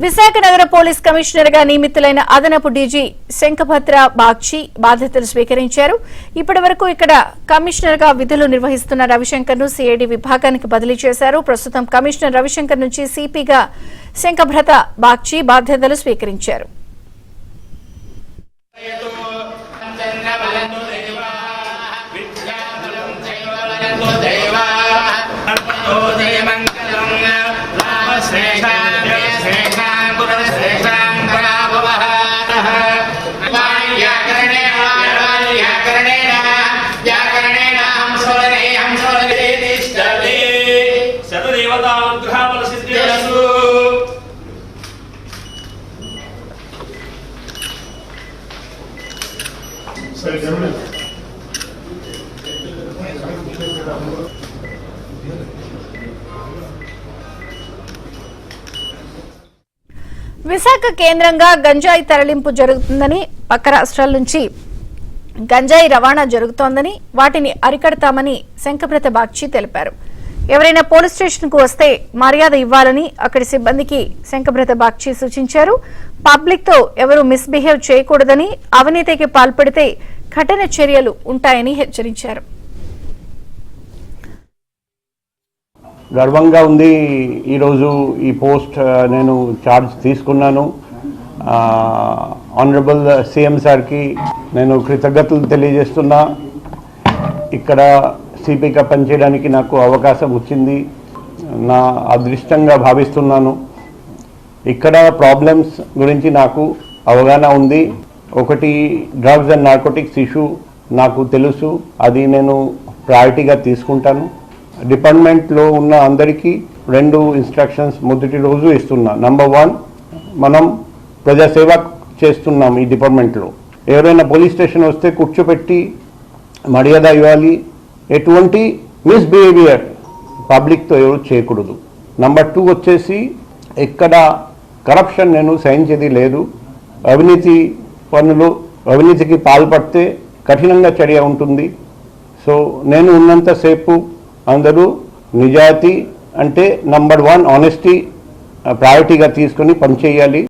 విశాఖ నగర police commissioner గా నియమితులైన అదనపు డీజీ శంఖభద్ర బాగ్చి బాధ్యతలు స్వీకరించారు. ఇప్పటి వరకు ఇక్కడ కమిషనర్ గా విధులు నిర్వహిస్తున్న రవిశంకర్ ను సిఐడి విభాగానికి బదిలీ చేశారు. ప్రస్తుతం కమిషనర్ రవిశంకర్ నుంచి సిపిగా శంఖభద్ర బాగ్చి బాధ్యతలు స్వీకరించారు. విశాఖ కేంద్రంగా గంజాయి తరలింపు జరుగుతుందని, పక్క రాష్ట్రాల నుంచి గంజాయి రవాణా జరుగుతోందని, వాటిని అరికడతామని శంఖభద్ర బాగ్చి తెలిపారు. ఎవరైనా పోలీస్ స్టేషన్ కు వస్తే మర్యాద ఇవ్వాలని అక్కడి సిబ్బందికి శంఖభద్ర బాగ్చి సూచించారు. పబ్లిక్ తో ఎవరు మిస్బిహేవ్ చేయకూడదని, అవినీతికి పాల్పడితే కఠిన చర్యలు ఉంటాయని హెచ్చరించారు. గర్వంగా ఉంది ఈరోజు ఈ పోస్ట్ నేను ఛార్జ్ తీసుకున్నాను. ఆనరబుల్ సీఎం సార్కి నేను కృతజ్ఞతలు తెలియజేస్తున్నా. ఇక్కడ సిపిగా పనిచేయడానికి నాకు అవకాశం వచ్చింది, నా అదృష్టంగా భావిస్తున్నాను. ఇక్కడ ప్రాబ్లమ్స్ గురించి నాకు అవగాహన ఉంది. ఒకటి డ్రగ్స్ అండ్ నార్కోటిక్స్ ఇష్యూ నాకు తెలుసు, అది నేను ప్రయారిటీగా తీసుకుంటాను. డిపార్ట్మెంట్లో ఉన్న అందరికీ 2 ఇన్స్ట్రక్షన్స్ మొదటి రోజు ఇస్తున్నా. నంబర్ 1, మనం ప్రజాసేవ చేస్తున్నాం ఈ డిపార్ట్మెంట్లో. ఎవరైనా పోలీస్ స్టేషన్ వస్తే కూర్చోపెట్టి మర్యాద ఇవ్వాలి. ఎటువంటి మిస్బిహేవియర్ పబ్లిక్తో ఎవరు చేయకూడదు. నంబర్ 2 వచ్చేసి ఎక్కడ కరప్షన్ నేను సహించేది లేదు. అవినీతికి పాల్పడితే కఠినంగా చర్య ఉంటుంది. సో నేను ఉన్నంతసేపు అందరూ నిజాయితీ అంటే నంబర్ 1 ఆనెస్టీ ప్రయారిటీగా తీసుకొని పనిచేయాలి.